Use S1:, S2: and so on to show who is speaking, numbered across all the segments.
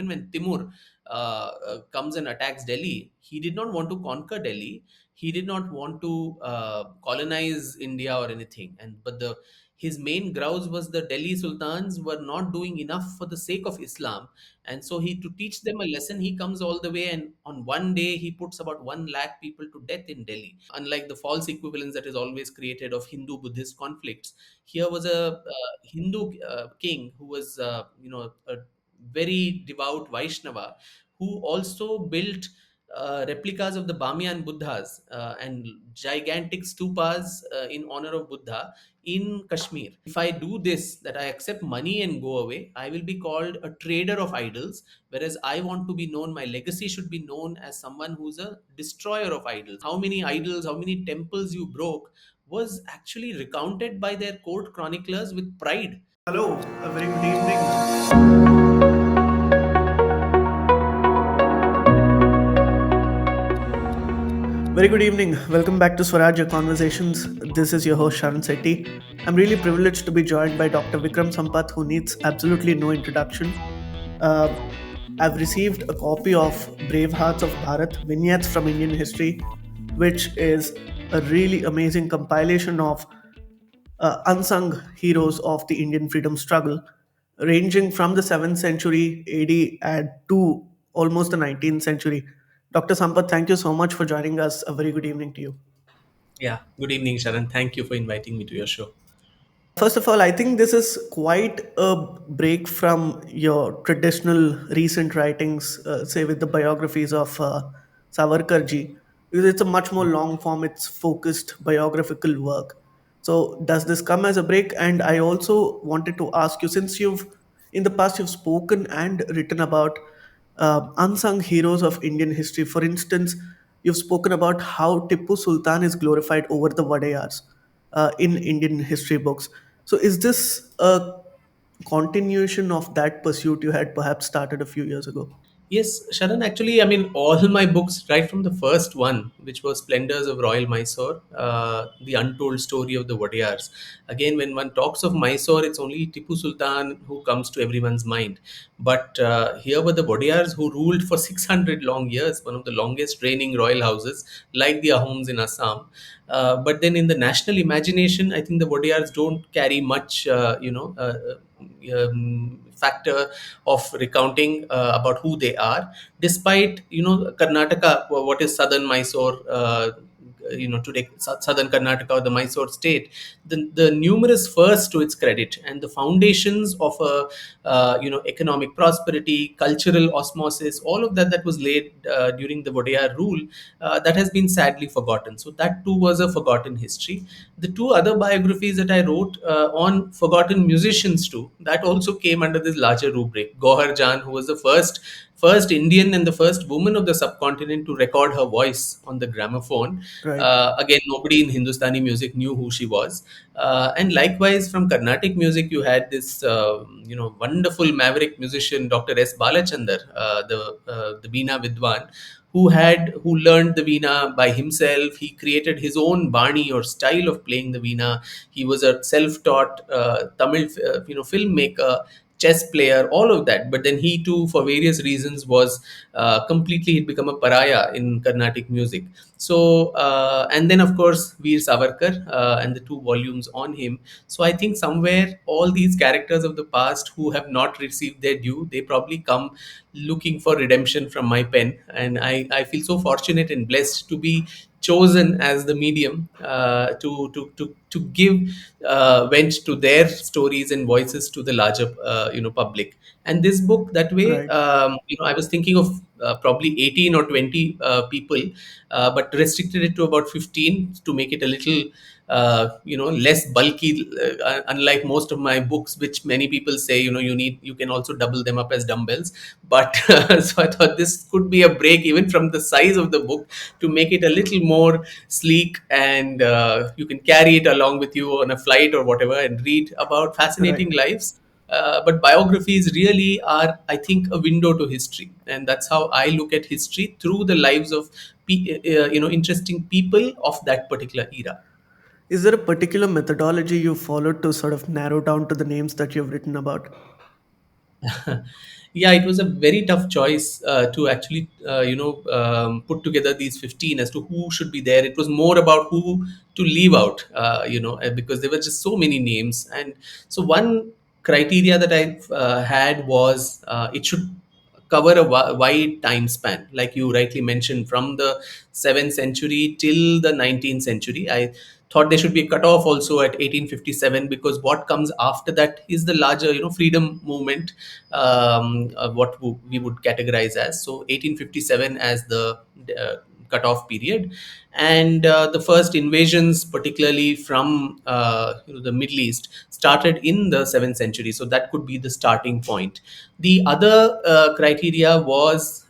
S1: even when Timur comes and attacks Delhi, he did not want to conquer Delhi. He did not want to colonize India or anything. And but the his main grouse was the Delhi sultans were not doing enough for the sake of Islam, and so he to teach them a lesson, he comes all the way, and on one day he puts about 1 lakh people to death in Delhi. Unlike the false equivalence that is always created of Hindu Buddhist conflicts, here was a Hindu king who was a very devout Vaishnava, who also built replicas of the Bamyan Buddhas and gigantic stupas in honor of Buddha in Kashmir. If I do this, that I accept money and go away, I will be called a trader of idols. Whereas I want to be known, my legacy should be known as someone who's a destroyer of idols. How many idols, how many temples you broke was actually recounted by their court chroniclers with pride.
S2: Hello, a very good evening. Very good evening. Welcome back to Swarajya Conversations. This is your host Sharan Setty. I'm really privileged to be joined by Dr. Vikram Sampath, who needs absolutely no introduction. Uh, I've received a copy of Bravehearts of Bharat, Vignettes from Indian History, which is a really amazing compilation of unsung heroes of the Indian freedom struggle, ranging from the 7th century AD and to almost the 19th century. Dr. Sampath, thank you so much for joining us. A very good evening to you.
S1: Yeah, good evening, Sharan. Thank you for inviting me to your show.
S2: First of all, I think this is quite a break from your traditional recent writings, say with the biographies of Savarkar ji, because it's a much more long form, it's focused biographical work. So, does this come as a break? And I also wanted to ask you, since you've in the past you've spoken and written about unsung heroes of Indian history. For instance, you've spoken about how Tipu Sultan is glorified over the Wadayars in Indian history books. So, is this a continuation of that pursuit you had perhaps started a few years ago?
S1: Yes, Sharan, actually, I mean, all my books, right from the first one, which was Splendors of Royal Mysore, The Untold Story of the Wadiyars. Again, when one talks of Mysore, it's only Tipu Sultan who comes to everyone's mind. But here were the Wadiyars who ruled for 600 long years, one of the longest reigning royal houses, like the Ahoms in Assam. But then in the national imagination, I think the Wadiyars don't carry much, factor of recounting about who they are, despite Karnataka, what is southern Mysore, today southern Karnataka or the Mysore state, the numerous firsts to its credit and the foundations of a economic prosperity, cultural osmosis, all of that was laid during the Wadiyar rule, that has been sadly forgotten. So that too was a forgotten history. The two other biographies that I wrote on forgotten musicians too, that also came under this larger rubric. Gohar Jan, who was the first Indian and the first woman of the subcontinent to record her voice on the gramophone.
S2: Right.
S1: Again, nobody in Hindustani music knew who she was. And likewise, from Carnatic music, you had this wonderful maverick musician, Dr. S. Balachandar, the Veena Vidwan, who learned the veena by himself. He created his own bani or style of playing the veena. He was a self-taught Tamil filmmaker, chess player, all of that. But then he too, for various reasons, was completely he'd become a pariah in Carnatic music. So and then of course Veer Savarkar and the two volumes on him. So I think somewhere all these characters of the past who have not received their due, they probably come looking for redemption from my pen, and I feel so fortunate and blessed to be chosen as the medium to give vent to their stories and voices to the larger public. And this book, that way,
S2: Right.
S1: I was thinking of probably 18 or 20 people, but restricted it to about 15 to make it a little less bulky, unlike most of my books, which many people say you can also double them up as dumbbells. But so I thought this could be a break even from the size of the book, to make it a little more sleek, and you can carry it along with you on a flight or whatever and read about fascinating
S2: Right.
S1: lives. But biographies really are, I think, a window to history, and that's how I look at history, through the lives of interesting people of that particular era.
S2: Is there a particular methodology you followed to sort of narrow down to the names that you've written about?
S1: Yeah, it was a very tough choice to actually put together these 15 as to who should be there. It was more about who to leave out, because there were just so many names. And so one criteria that I had was it should cover a wide time span, like you rightly mentioned, from the 7th century till the 19th century. I thought there should be a cutoff also at 1857, because what comes after that is the larger, freedom movement, what we would categorize as. So 1857 as the cutoff period. And the first invasions, particularly from the Middle East, started in the 7th century. So that could be the starting point. The other criteria was,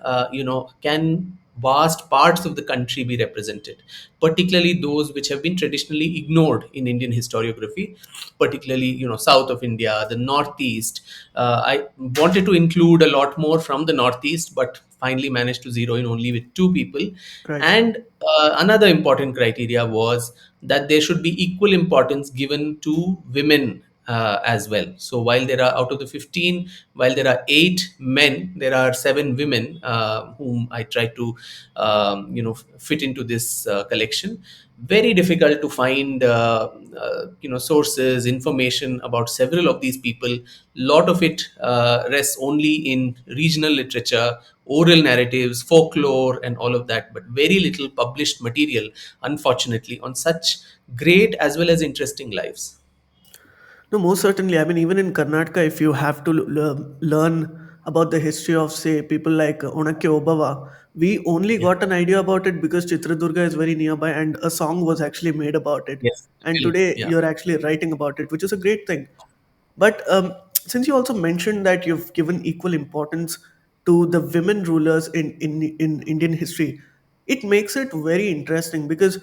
S1: can vast parts of the country be represented, particularly those which have been traditionally ignored in Indian historiography, particularly, south of India, the northeast. I wanted to include a lot more from the northeast, but finally managed to zero in only with two people.
S2: Right.
S1: And another important criteria was that there should be equal importance given to women as well. So while there are, out of the 15, while there are 8 men, there are 7 women whom I try to fit into this collection. Very difficult to find sources, information about several of these people. Lot of it rests only in regional literature, oral narratives, folklore, and all of that, but very little published material, unfortunately, on such great as well as interesting lives.
S2: No, most certainly. I mean, even in Karnataka, if you have to learn about the history of, say, people like Onake Obawa, we only
S1: Yeah.
S2: got an idea about it because Chitradurga is very nearby and a song was actually made about it.
S1: Yes.
S2: And
S1: Film.
S2: today
S1: Yeah.
S2: you're actually writing about it, which is a great thing. But since you also mentioned that you've given equal importance to the women rulers in Indian history, it makes it very interesting because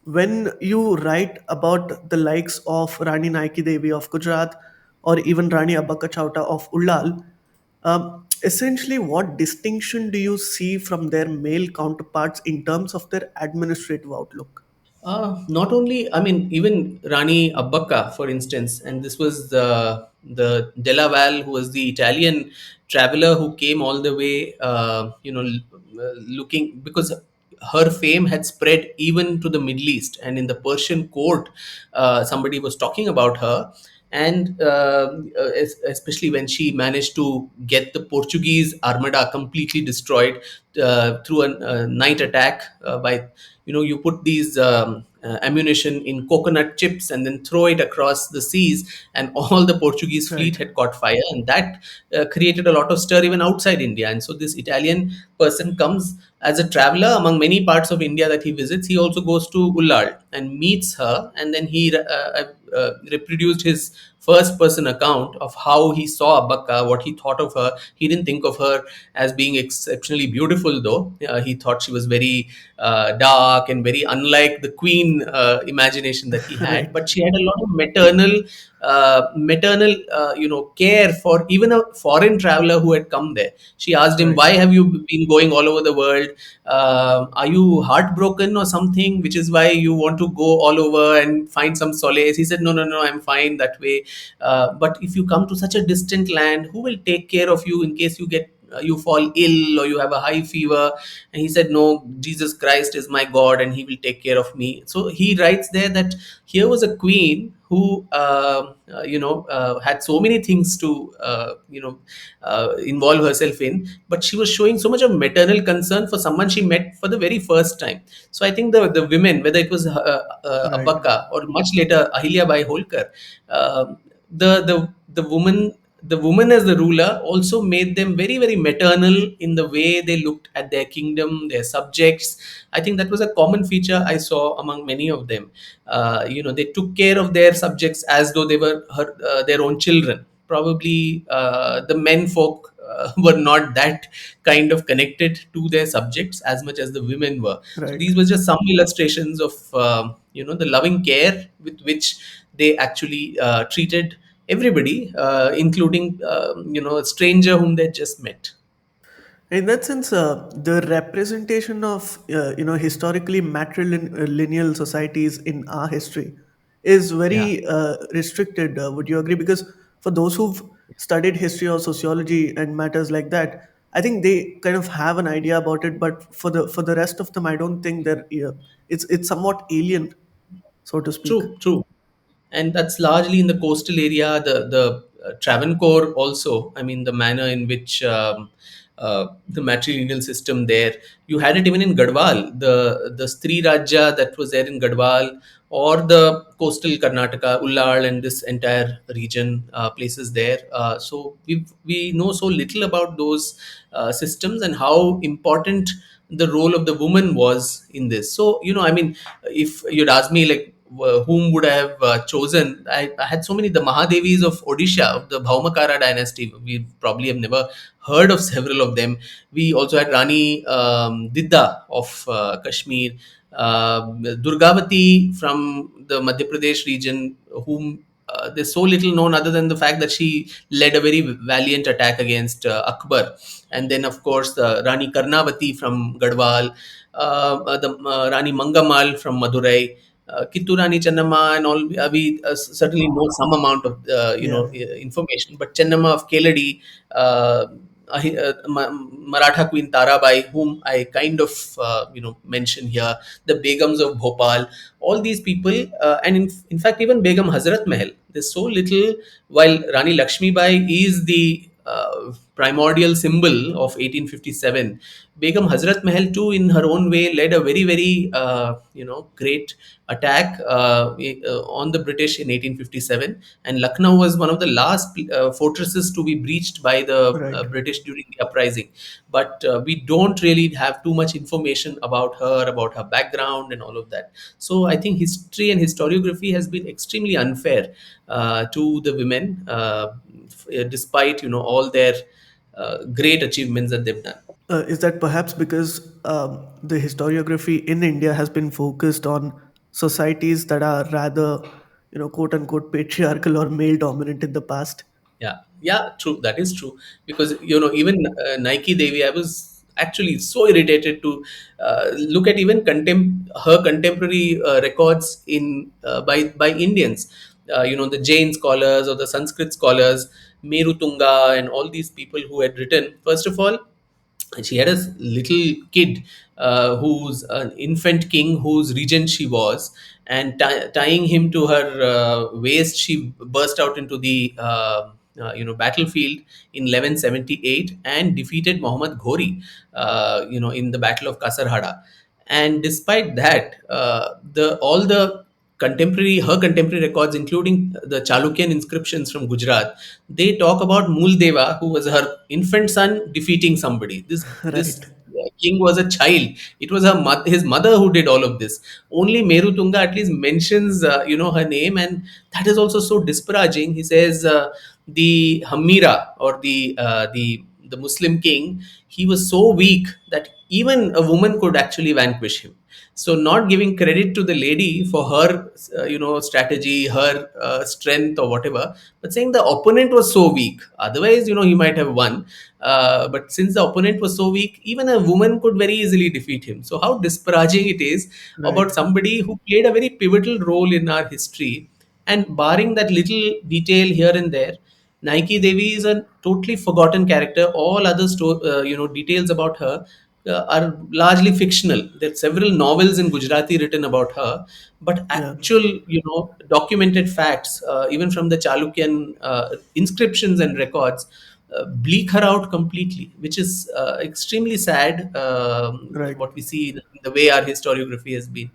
S2: when you write about the likes of Rani Naiki Devi of Gujarat or even Rani Abbakka Chowta of Ullal, essentially what distinction do you see from their male counterparts in terms of their administrative outlook?
S1: Not only, I mean, even Rani Abbakka, for instance, and this was the Della Val, who was the Italian traveler who came all the way, looking, because her fame had spread even to the Middle East, and in the Persian court, somebody was talking about her. And especially when she managed to get the Portuguese armada completely destroyed through a night attack by, you put these ammunition in coconut chips and then throw it across the seas, and all the Portuguese fleet
S2: Right,
S1: had caught fire, and that created a lot of stir even outside India. And so this Italian person comes as a traveler among many parts of India that he visits. He also goes to Ullal and meets her, and then he reproduced his first person account of how he saw Abbakka, what he thought of her. He didn't think of her as being exceptionally beautiful, though. He thought she was very dark and very unlike the queen imagination that he had.
S2: right,
S1: But she had a lot of maternal, care for even a foreign traveler who had come there. She asked him,
S2: right,
S1: "Why have you been going all over the world? Are you heartbroken or something, which is why you want to go all over and find some solace?" He said, "No, no, no, I'm fine that way. But if you come to such a distant land, who will take care of you in case you fall ill or you have a high fever?" And he said, "No, Jesus Christ is my God and he will take care of me." So he writes there that here was a queen who had so many things to involve herself in, but she was showing so much of maternal concern for someone she met for the very first time. So I think the women, whether it was
S2: right.
S1: Abbakka or much later Ahilya Bai Holkar, the woman as the ruler also made them very, very maternal in the way they looked at their kingdom, their subjects. I think that was a common feature I saw among many of them. They took care of their subjects as though they were their own children. Probably the men folk were not that kind of connected to their subjects as much as the women were. So
S2: Right.
S1: these were just some illustrations of the loving care with which they actually treated everybody, including a stranger whom they just met.
S2: In that sense, the representation of historically matrilineal societies in our history is
S1: Yeah.
S2: very restricted. Would you agree? Because for those who've studied history or sociology and matters like that, I think they kind of have an idea about it. But for the rest of them, I don't think they're. Yeah, it's somewhat alien, so to speak.
S1: True, true. And that's largely in the coastal area. The Travancore also. I mean, the manner in which the matrilineal system there. You had it even in Gadwal. The Stri Rajya that was there in Gadwal, or the coastal Karnataka, Ullal, and this entire region, places there. So we know so little about those systems and how important the role of the woman was in this. So I mean, if you'd ask me like whom would I have chosen? I had so many. The Mahadevis of Odisha, of the Bhaumakara dynasty. We probably have never heard of several of them. We also had Rani Didda of Kashmir, Durgavati from the Madhya Pradesh region, whom there's so little known other than the fact that she led a very valiant attack against Akbar. And then, of course, Rani Karnavati from Gadwal, the Rani Mangamal from Madurai, Kitturani Chennamma, and all. We certainly know some amount of
S2: Yeah,
S1: information, but Chennamma of Keladi, Maratha Queen Tarabai, whom I kind of mention here, the Begums of Bhopal, all these people, and in fact even Begum Hazrat Mahal. There's so little. While Rani Lakshmi Bai is the primordial symbol of 1857, Begum Hazrat Mahal too, in her own way, led a very very great attack on the British in 1857, and Lucknow was one of the last fortresses to be breached by the
S2: right.
S1: British during the uprising. But we don't really have too much information about her background, and all of that. So I think history and historiography has been extremely unfair to the women, despite all their great achievements that they've done.
S2: Is that perhaps because the historiography in India has been focused on societies that are rather, quote unquote, patriarchal or male dominant in the past?
S1: Yeah, yeah, true. That is true, because even Nike Devi, I was actually so irritated to look at even her contemporary records in by Indians. The Jain scholars or the Sanskrit scholars, Meru Tunga, and all these people who had written. First of all, she had a little kid who's an infant king whose regent she was, and tying him to her waist, she burst out into the battlefield in 1178 and defeated Muhammad Ghori in the battle of Kasarhada. And despite that, the all the contemporary records, including the Chalukyan inscriptions from Gujarat, they talk about Muldeva, who was her infant son defeating somebody. This
S2: Right,
S1: king was a child. It was his mother who did all of this. Only Meru Tunga at least mentions her name, and that is also so disparaging. He says the Hamira, or the Muslim king, he was so weak that even a woman could actually vanquish him. So not giving credit to the lady for her strategy, her strength, or whatever, but saying the opponent was so weak, otherwise he might have won. But since the opponent was so weak, even a woman could very easily defeat him. So how disparaging it is
S2: right.
S1: about somebody who played a very pivotal role in our history. And barring that little detail here and there, Nike Devi is a totally forgotten character. All other details about her are largely fictional. There are several novels in Gujarati written about her, but
S2: Yeah.
S1: actual, documented facts, even from the Chalukyan inscriptions and records, bleak her out completely, which is extremely sad.
S2: Right.
S1: What we see in the way our historiography has been.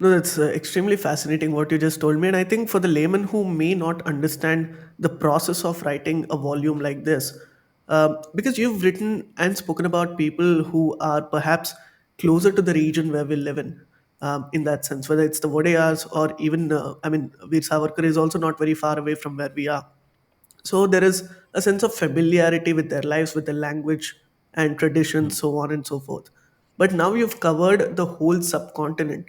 S2: No, that's extremely fascinating what you just told me. And I think for the layman who may not understand the process of writing a volume like this, because you've written and spoken about people who are perhaps closer to the region where we live in that sense, whether it's the Vodayas or even, Veer Savarkar is also not very far away from where we are. So there is a sense of familiarity with their lives, with their language and traditions, so on and so forth. But now you've covered the whole subcontinent.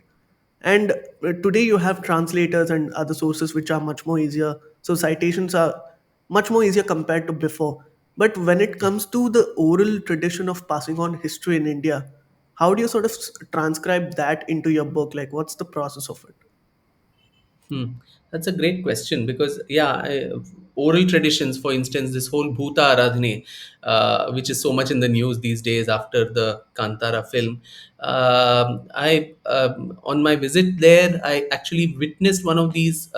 S2: And today you have translators and other sources which are much more easier. So citations are much more easier compared to before. But when it comes to the oral tradition of passing on history in India, how do you sort of transcribe that into your book? Like, what's the process of it?
S1: Hmm. That's a great question because, yeah, oral traditions, for instance, this whole Bhuta Aradhane, which is so much in the news these days after the Kantara film. I On my visit there, I actually witnessed one of these,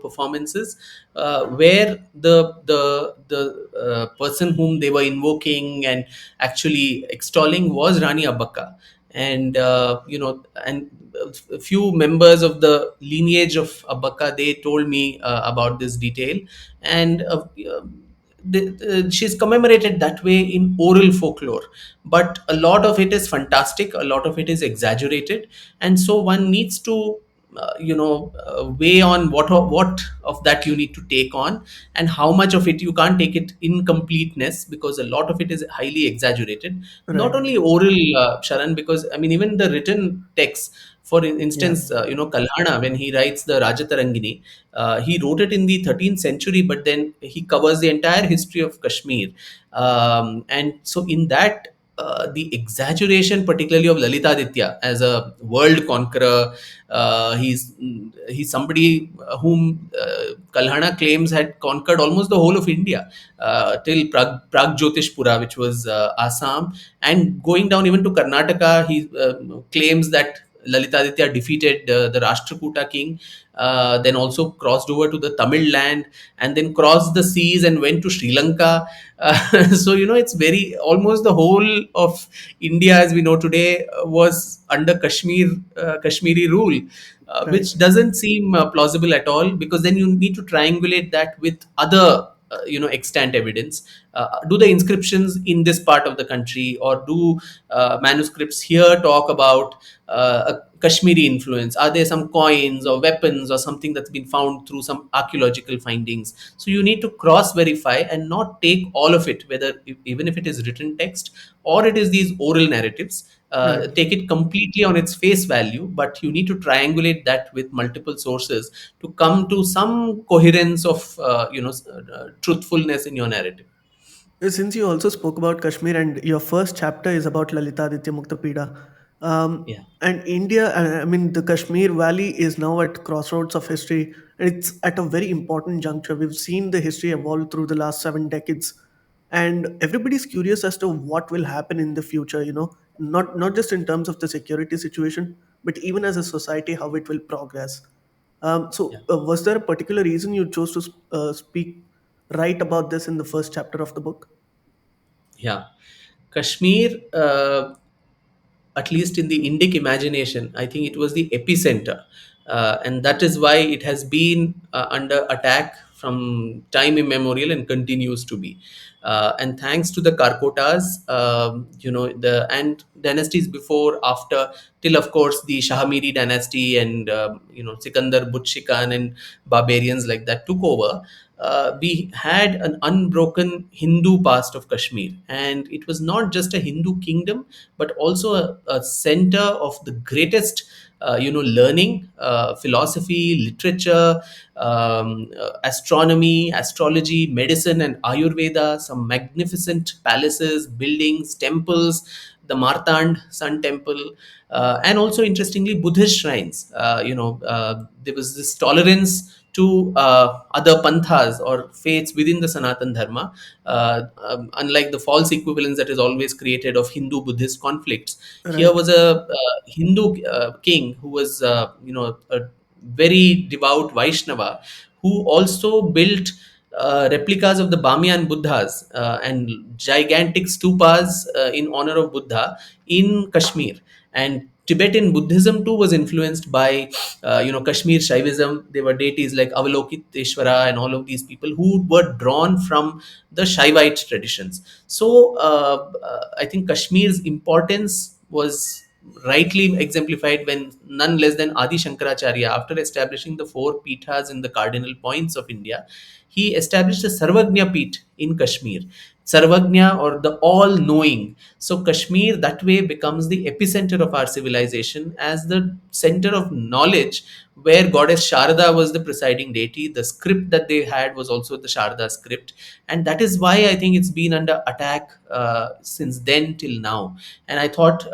S1: performances where the person whom they were invoking and actually extolling was Rani Abbakka, and a few members of the lineage of Abbakka, they told me about this detail, and she's commemorated that way in oral folklore. But a lot of it is fantastic, a lot of it is exaggerated, and so one needs to weigh on what of that you need to take on, and how much of it you can't take it in completeness, because a lot of it is highly exaggerated. Not
S2: Right.
S1: only oral, Sharan, because I mean even the written text. For
S2: Yeah.
S1: instance, Kalhana, when he writes the Rajatarangini, he wrote it in the 13th century, but then he covers the entire history of Kashmir. And so, in that, the exaggeration, particularly of Lalitaditya as a world conqueror, he's somebody whom Kalhana claims had conquered almost the whole of India till Pragjotishpura, which was Assam, and going down even to Karnataka. He claims that Lalitaditya defeated the Rashtrakuta king, then also crossed over to the Tamil land, and then crossed the seas and went to Sri Lanka. So, it's very almost the whole of India as we know today was under Kashmiri rule, which
S2: Right.
S1: doesn't seem plausible at all, because then you need to triangulate that with other extant evidence. Do the inscriptions in this part of the country, or do manuscripts here talk about a Kashmiri influence? Are there some coins or weapons or something that's been found through some archaeological findings? So you need to cross verify and not take all of it, whether even if it is written text or it is these oral narratives.
S2: Right.
S1: Take it completely on its face value, but you need to triangulate that with multiple sources to come to some coherence of truthfulness in your narrative.
S2: Since you also spoke about Kashmir and your first chapter is about Lalitaditya Muktapida,
S1: Yeah,
S2: and India, I mean, the Kashmir Valley is now at crossroads of history, and it's at a very important juncture. We've seen the history evolve through the last 7 decades, and everybody's curious as to what will happen in the future. Not just in terms of the security situation, but even as a society, how it will progress.
S1: yeah,
S2: Was there a particular reason you chose to speak write about this in the first chapter of the book?
S1: yeah. Kashmir, at least in the Indic imagination, I think it was the epicenter. And that is why it has been under attack from time immemorial and continues to be. And thanks to the Karkotas, the and dynasties before, after, till of course the Shahamiri dynasty and Sikandar Butch Khan and barbarians like that took over. We had an unbroken Hindu past of Kashmir, and it was not just a Hindu kingdom, but also a center of the greatest, learning, philosophy, literature, astronomy, astrology, medicine, and Ayurveda. Some magnificent palaces, buildings, temples, the Martand Sun Temple, and also interestingly Buddhist shrines. There was this tolerance to other panthas or faiths within the Sanatan Dharma, unlike the false equivalence that is always created of Hindu Buddhist conflicts. Here
S2: Right.
S1: was a Hindu king who was, a very devout Vaishnava, who also built replicas of the Bamyan Buddhas and gigantic stupas in honor of Buddha in Kashmir. And Tibetan Buddhism too was influenced by, Kashmir Shaivism. There were deities like Avalokiteshvara and all of these people who were drawn from the Shaivite traditions. So I think Kashmir's importance was rightly exemplified when none less than Adi Shankaracharya, after establishing the four pithas in the cardinal points of India, he established a Sarvagnya Peeth in Kashmir. Sarvagnya, or the all knowing. So, Kashmir that way becomes the epicenter of our civilization as the center of knowledge where goddess Sharada was the presiding deity. The script that they had was also the Sharada script, and that is why I think it's been under attack since then till now. And I thought,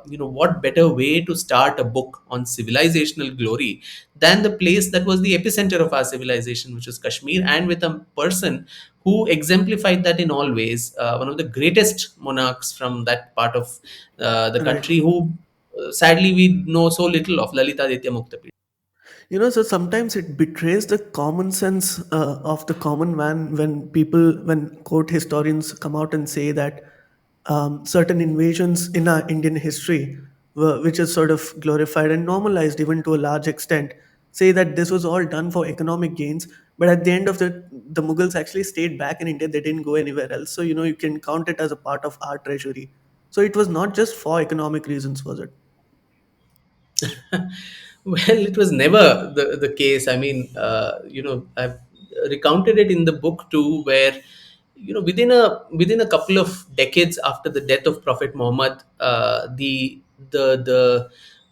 S1: what better way to start a book on civilizational glory than the place that was the epicenter of our civilization, which was Kashmir, and with a person who exemplified that in all ways. One of the greatest monarchs from that part of the
S2: Right.
S1: country, who sadly we know so little of, Lalitaditya Muktapida.
S2: So sometimes it betrays the common sense of the common man when when court historians come out and say that certain invasions in our Indian history, which is sort of glorified and normalized even to a large extent, say that this was all done for economic gains. But at the end of the Mughals actually stayed back in India; they didn't go anywhere else. So you can count it as a part of our treasury. So it was not just for economic reasons, was it?
S1: Well, it was never the case. I mean, I've recounted it in the book too, where within a couple of decades after the death of Prophet Muhammad, the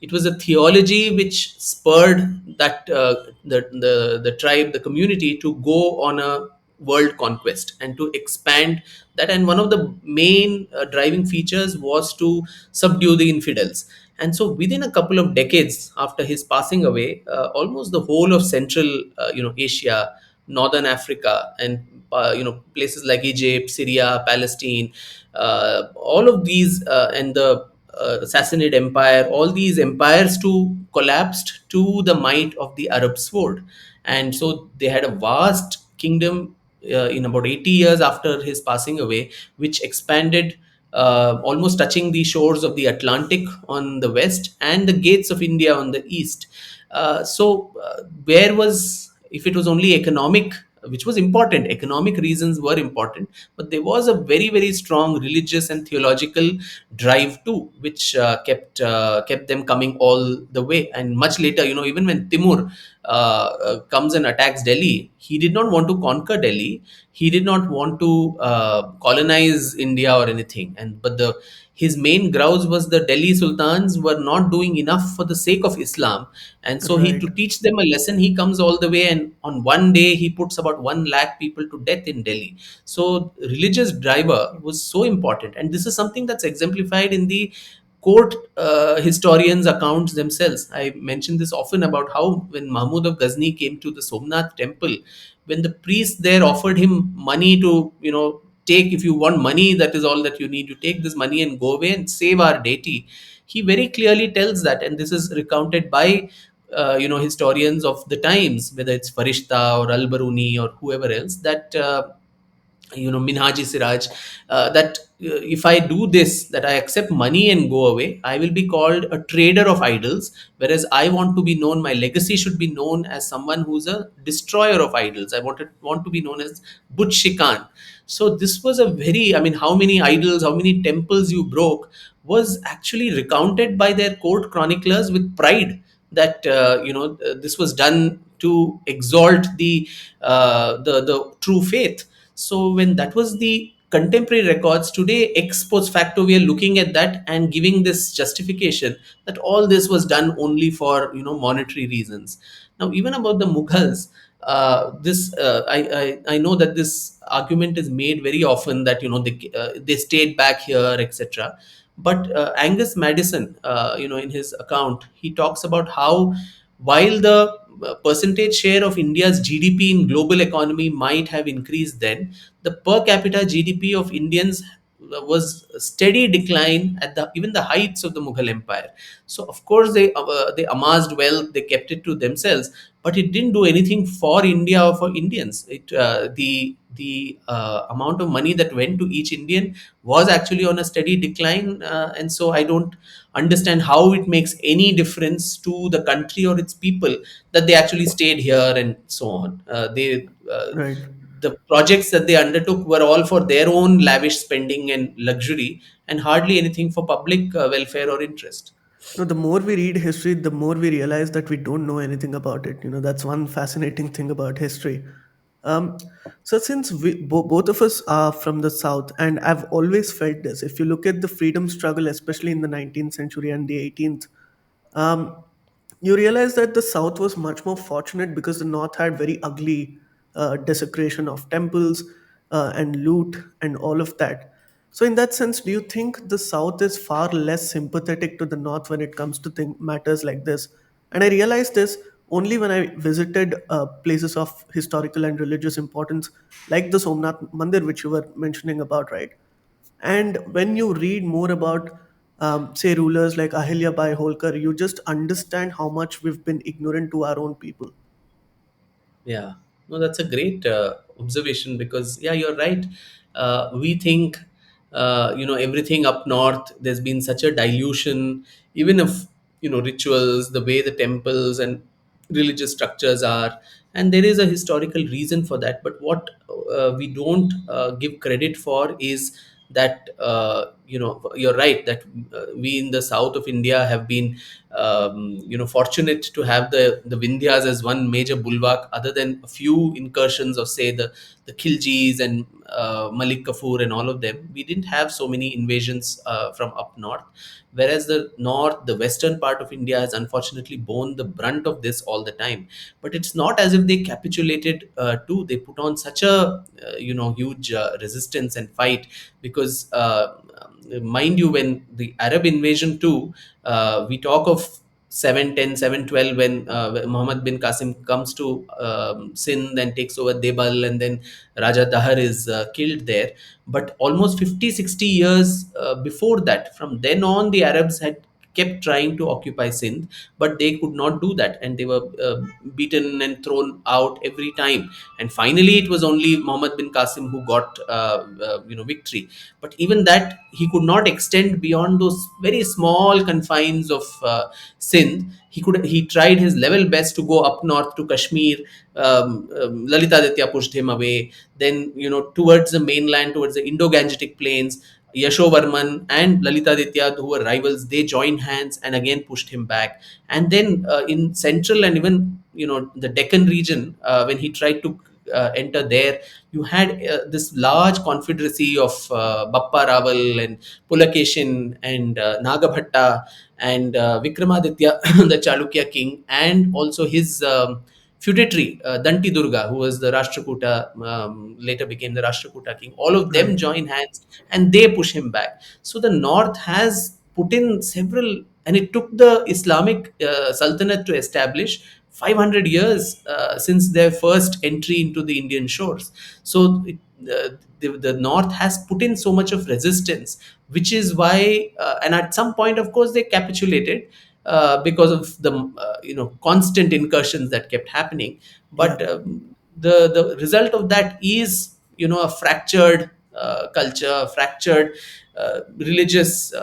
S1: it was a theology which spurred that the tribe, the community, to go on a world conquest and to expand that. And one of the main driving features was to subdue the infidels. And so within a couple of decades after his passing away, almost the whole of central Asia, northern Africa, and places like Egypt, Syria, Palestine, all of these, and the Sassanid Empire, all these empires to collapsed to the might of the Arab sword. And so they had a vast kingdom in about 80 years after his passing away, which expanded almost touching the shores of the Atlantic on the west and the gates of India on the east. Where was, if it was only economic, which was important, economic reasons were important, but there was a very, very strong religious and theological drive too, which kept them coming all the way. And much later, even when Timur comes and attacks Delhi, he did not want to conquer Delhi. He did not want to colonize India or anything. And but the his main grouse was the Delhi sultans were not doing enough for the sake of Islam, and so he,
S2: Right.
S1: to teach them a lesson, he comes all the way, and on one day he puts about 1 lakh people to death in Delhi. So religious driver was so important, and this is something that's exemplified in the court historians' accounts themselves. I mention this often about how when Mahmud of Ghazni came to the Somnath temple, when the priest there offered him money to, take, if you want money, that is all that you need, you take this money and go away and save our deity. He very clearly tells that, and this is recounted by historians of the times, whether it's Farishta or Al Baruni or whoever else, that Minhaji Siraj, that if I do this, that I accept money and go away, I will be called a trader of idols. Whereas I want to be known, my legacy should be known as someone who's a destroyer of idols. I want to be known as Butch Shikan. So this was a very, I mean, how many idols, how many temples you broke was actually recounted by their court chroniclers with pride, that this was done to exalt the true faith. So when that was the contemporary records, today ex post facto we are looking at that and giving this justification that all this was done only for monetary reasons. Now even about the Mughals, this I know that this argument is made very often, that they stayed back here, etc. But Angus Madison, in his account, he talks about how, while the percentage share of India's GDP in global economy might have increased then, the per capita GDP of Indians was a steady decline at the even the heights of the Mughal Empire. So of course they amassed wealth, they kept it to themselves, but it didn't do anything for India or for Indians. The amount of money that went to each Indian was actually on a steady decline, and so I don't understand how it makes any difference to the country or its people that they actually stayed here and so on.
S2: Right.
S1: The projects that they undertook were all for their own lavish spending and luxury, and hardly anything for public welfare or interest.
S2: No, the more we read history, the more we realize that we don't know anything about it. That's one fascinating thing about history. Um, so, since both of us are from the South, and I've always felt this, if you look at the freedom struggle, especially in the 19th century and the 18th, um, you realize that the South was much more fortunate because the North had very ugly desecration of temples and loot and all of that. So, in that sense, do you think the South is far less sympathetic to the North when it comes to matters like this? And I realized this only when I visited places of historical and religious importance, like the Somnath Mandir, which you were mentioning about, right? And when you read more about, say, rulers like Ahilya Bai Holkar, you just understand how much we've been ignorant to our own people.
S1: Yeah, no, that's a great observation, because yeah, you're right. We think, everything up north. There's been such a dilution, even of rituals, the way the temples and religious structures are, and there is a historical reason for that. But what we don't give credit for is that you're right that we in the south of India have been fortunate to have the Vindhyas as one major bulwark, other than a few incursions of, say, the Khiljis and Malik Kafur and all of them. We didn't have so many invasions from up north, whereas the north, the western part of India, has unfortunately borne the brunt of this all the time. But it's not as if they capitulated too. They put on such a huge resistance and fight, because mind you, when the Arab invasion too, we talk of 710, 712, when Muhammad bin Qasim comes to Sindh and takes over Debal, and then Raja Dahar is killed there. But almost 50, 60 years before that, from then on, the Arabs had kept trying to occupy Sindh, but they could not do that, and they were beaten and thrown out every time. And finally, it was only Muhammad bin Qasim who got victory. But even that, he could not extend beyond those very small confines of Sindh. He tried his level best to go up north to Kashmir. Lalitaditya pushed him away. Then towards the mainland, towards the Indo-Gangetic plains, Yashovarman and Lalitaditya, who were rivals, they joined hands and again pushed him back. And then in central and even the Deccan region, when he tried to enter there, you had this large confederacy of Bappa Raval and Pulakeshin and Nagabhatta and Vikramaditya, the Chalukya king, and also his feudatory, Danti Durga, who was the Rashtrakuta, later became the Rashtrakuta king. All of them
S2: Right.
S1: join hands and they push him back. So the north has put in several, and it took the Islamic Sultanate to establish 500 years since their first entry into the Indian shores. So the north has put in so much of resistance, which is why, and at some point, of course, they capitulated because of the constant incursions that kept happening.
S2: Yeah.
S1: But the result of that is a fractured culture, fractured religious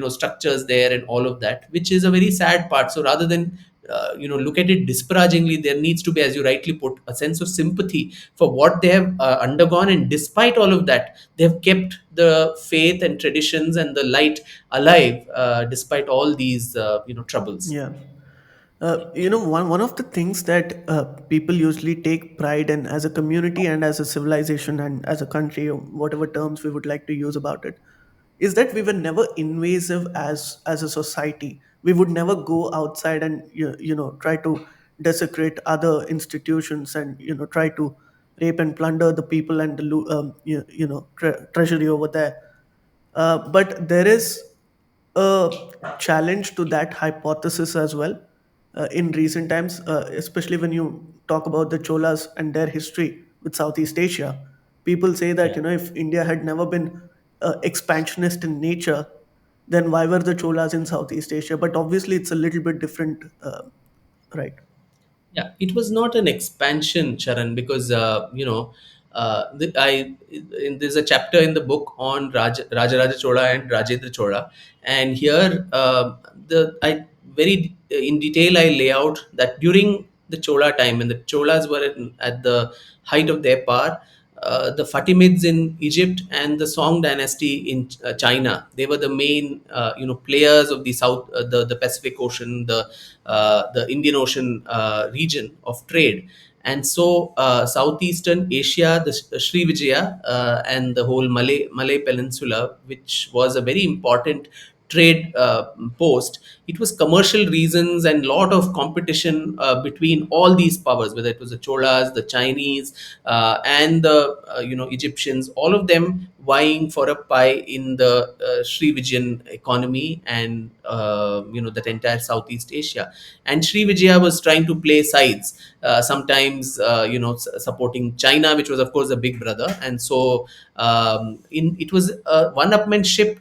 S1: structures there, and all of that, which is a very sad part. So rather than look at it disparagingly, there needs to be, as you rightly put, a sense of sympathy for what they have undergone, and despite all of that, they have kept the faith and traditions and the light alive, despite all these troubles.
S2: Yeah. One of the things that people usually take pride in as a community and as a civilization and as a country, or whatever terms we would like to use about it, is that we were never invasive as a society. We would never go outside and try to desecrate other institutions and try to rape and plunder the people and the treasury over there. But there is a challenge to that hypothesis as well in recent times, especially when you talk about the Cholas and their history with Southeast Asia. People say that
S1: Yeah.
S2: if India had never been expansionist in nature, then why were the Cholas in Southeast Asia? But obviously, it's a little bit different, right?
S1: Yeah, it was not an expansion, Charan, because there's a chapter in the book on Rajaraja Chola and Rajendra Chola, and here the I very in detail I lay out that during the Chola time, when the Cholas were at the height of their power, the Fatimids in Egypt and the Song dynasty in China. They were the main, players of the South, the Pacific Ocean, the Indian Ocean region of trade. And so, Southeastern Asia, the Sri Vijaya, and the whole Malay Peninsula, which was a very important trade post, it was commercial reasons and lot of competition between all these powers, whether it was the Cholas, the Chinese, and the Egyptians, all of them vying for a pie in the Sri Vijayan economy and that entire Southeast Asia. And Sri Vijaya was trying to play sides, sometimes supporting China, which was of course a big brother, and so in it was one-upmanship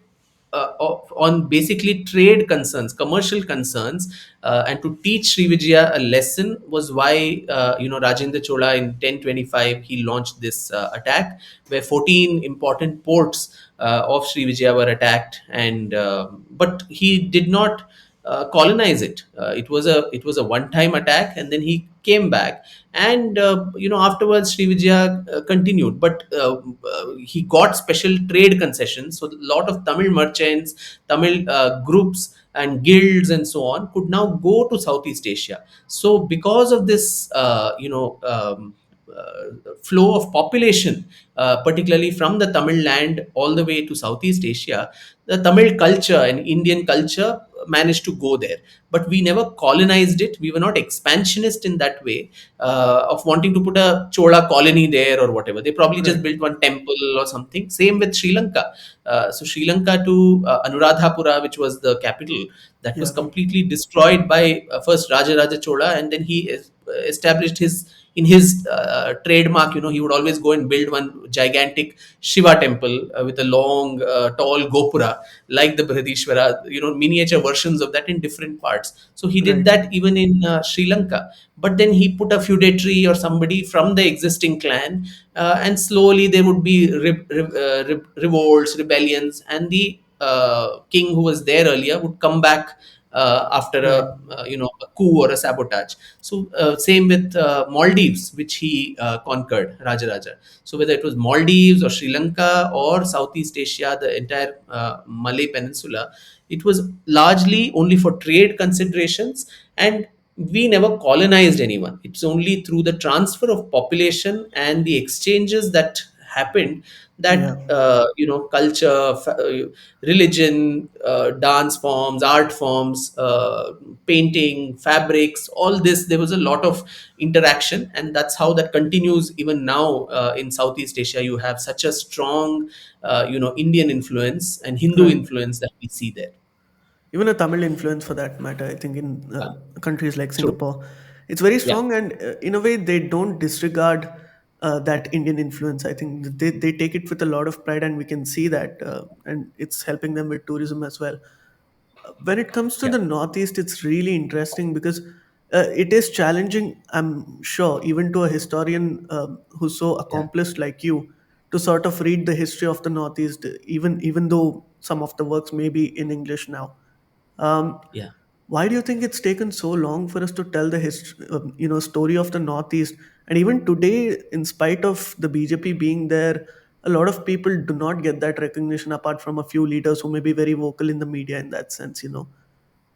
S1: on basically trade concerns, commercial concerns, and to teach Sri Vijaya a lesson was why Rajendra Chola in 1025 he launched this attack, where 14 important ports of Sri Vijaya were attacked, and but he did not colonize it. It was a one-time attack, and then he came back, and afterwards Sri Vijaya continued, but he got special trade concessions, so a lot of Tamil merchants, Tamil groups and guilds and so on could now go to Southeast Asia. So because of this, flow of population, particularly from the Tamil land all the way to Southeast Asia, the Tamil culture and Indian culture managed to go there. But we never colonized it. We were not expansionist in that way, of wanting to put a Chola colony there or whatever. They probably just
S2: Right.
S1: built one temple or something. Same with Sri Lanka. So Sri Lanka to Anuradhapura, which was the capital, that was
S2: Yeah.
S1: completely destroyed by first Raja Chola, and then he established his in his trademark. He would always go and build one gigantic Shiva temple with a long, tall gopura, like the Brihadishwara, miniature versions of that in different parts. So he did
S2: Right.
S1: that even in Sri Lanka. But then he put a feudatory or somebody from the existing clan, and slowly there would be revolts, rebellions, and the king who was there earlier would come back after
S2: Right.
S1: a coup or a sabotage. So same with Maldives, which he conquered, Rajaraja. So whether it was Maldives or Sri Lanka or Southeast Asia, the entire Malay Peninsula, it was largely only for trade considerations, and we never colonized anyone. It's only through the transfer of population and the exchanges that happened
S2: Yeah.
S1: that culture, religion, dance forms, art forms, painting, fabrics, all this, there was a lot of interaction, and that's how that continues even now. In Southeast Asia, you have such a strong Indian influence and Hindu
S2: Right.
S1: influence that we see there.
S2: Even a Tamil influence for that matter, I think in
S1: Yeah,
S2: countries like
S1: true.
S2: Singapore, it's very
S1: Yeah,
S2: strong, and in a way, they don't disregard that Indian influence. I think they take it with a lot of pride, and we can see that, and it's helping them with tourism as well. When it comes to
S1: yeah,
S2: the Northeast, it's really interesting because it is challenging, I'm sure, even to a historian who's so
S1: yeah,
S2: accomplished like you, to sort of read the history of the Northeast, even though some of the works may be in English now. Um,
S1: yeah.
S2: why do you think it's taken so long for us to tell the story of the Northeast? And even today, in spite of the BJP being there, a lot of people do not get that recognition apart from a few leaders who may be very vocal in the media in that sense.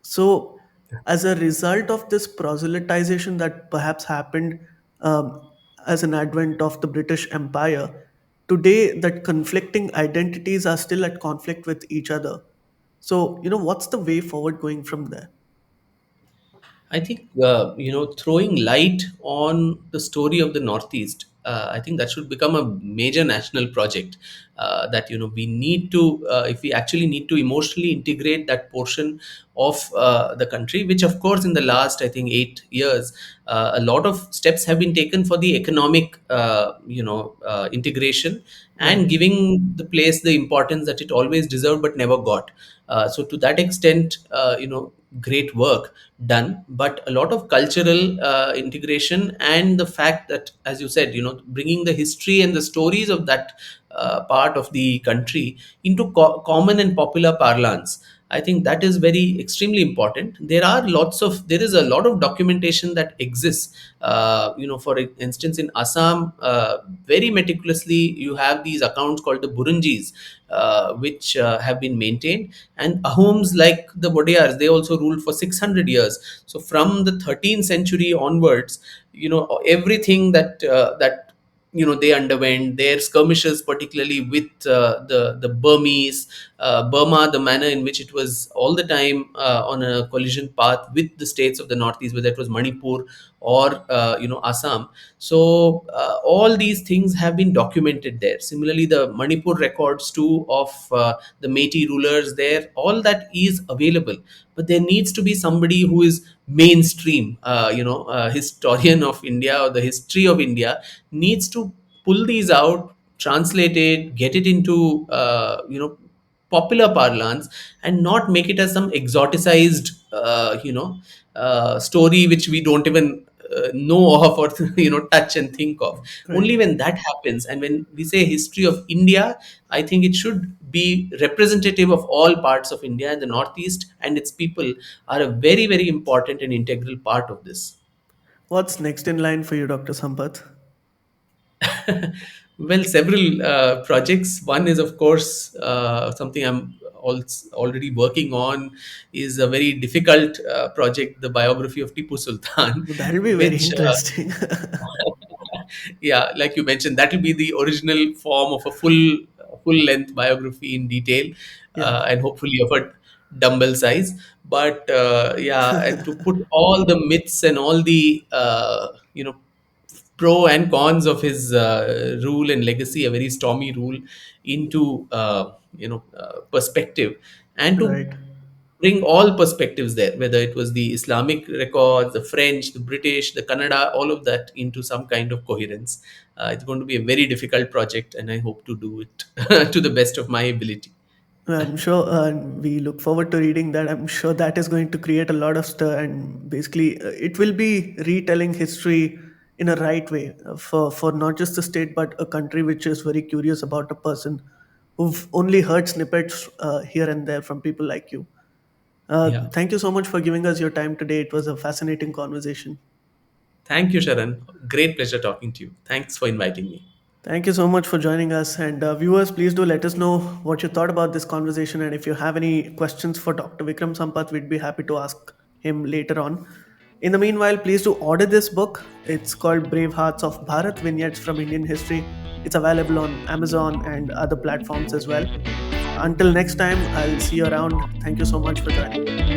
S2: So, as a result of this proselytization that perhaps happened as an advent of the British Empire, today that conflicting identities are still at conflict with each other. So, what's the way forward going from there?
S1: I think throwing light on the story of the Northeast. I think that should become a major national project. That we need to, if we actually need to emotionally integrate that portion of the country, which of course in the last I think 8 years, a lot of steps have been taken for the economic integration
S2: Right.
S1: and giving the place the importance that it always deserved but never got. So to that extent, great work done, but a lot of cultural integration, and the fact that, as you said, bringing the history and the stories of that part of the country into common and popular parlance. I think that is very extremely important. There is a lot of documentation that exists. For instance, in Assam, very meticulously you have these accounts called the Burunjis, which have been maintained, and Ahoms, like the Wadiyars, they also ruled for 600 years. So from the 13th century onwards, everything that they underwent, their skirmishes, particularly with the Burmese, Burma, the manner in which it was all the time on a collision path with the states of the northeast, whether it was Manipur or Assam. So all these things have been documented there. Similarly, the Manipur records too of the Metis rulers there, all that is available. But there needs to be somebody who is mainstream, historian of India or the history of India, needs to pull these out, translate it, get it into popular parlance, and not make it as some exoticized story which we don't even know of, or touch and think of.
S2: Right.
S1: Only when that happens, and when we say history of India, I think it should be representative of all parts of India, and the Northeast and its people are a very, very important and integral part of this.
S2: What's next in line for you, Dr. Sampath?
S1: Well, several projects. One is, of course, something I'm already working on, is a very difficult project, the biography of Tipu Sultan,
S2: That'll be very
S1: which
S2: interesting.
S1: yeah, like you mentioned, that will be the original form of a full length biography in detail,
S2: Yeah.
S1: and hopefully of a dumbbell size. But yeah, and to put all the myths and all the pro and cons of his rule and legacy, a very stormy rule, into perspective, and to
S2: Right.
S1: bring all perspectives there, whether it was the Islamic records, the French, the British, the Kannada, all of that into some kind of coherence. It's going to be a very difficult project, and I hope to do it to the best of my ability.
S2: I'm sure we look forward to reading that. I'm sure that is going to create a lot of stir, and basically, it will be retelling history in a right way for not just the state but a country which is very curious about a person who've only heard snippets here and there from people like you.
S1: Yeah.
S2: Thank you so much for giving us your time today. It was a fascinating conversation.
S1: Thank you, Sharan. Great pleasure talking to you. Thanks for inviting me.
S2: Thank you so much for joining us. And viewers, please do let us know what you thought about this conversation. And if you have any questions for Dr. Vikram Sampath, we'd be happy to ask him later on. In the meanwhile, please do order this book. It's called Bravehearts of Bharat, Vignettes from Indian History. It's available on Amazon and other platforms as well. Until next time, I'll see you around. Thank you so much for joining.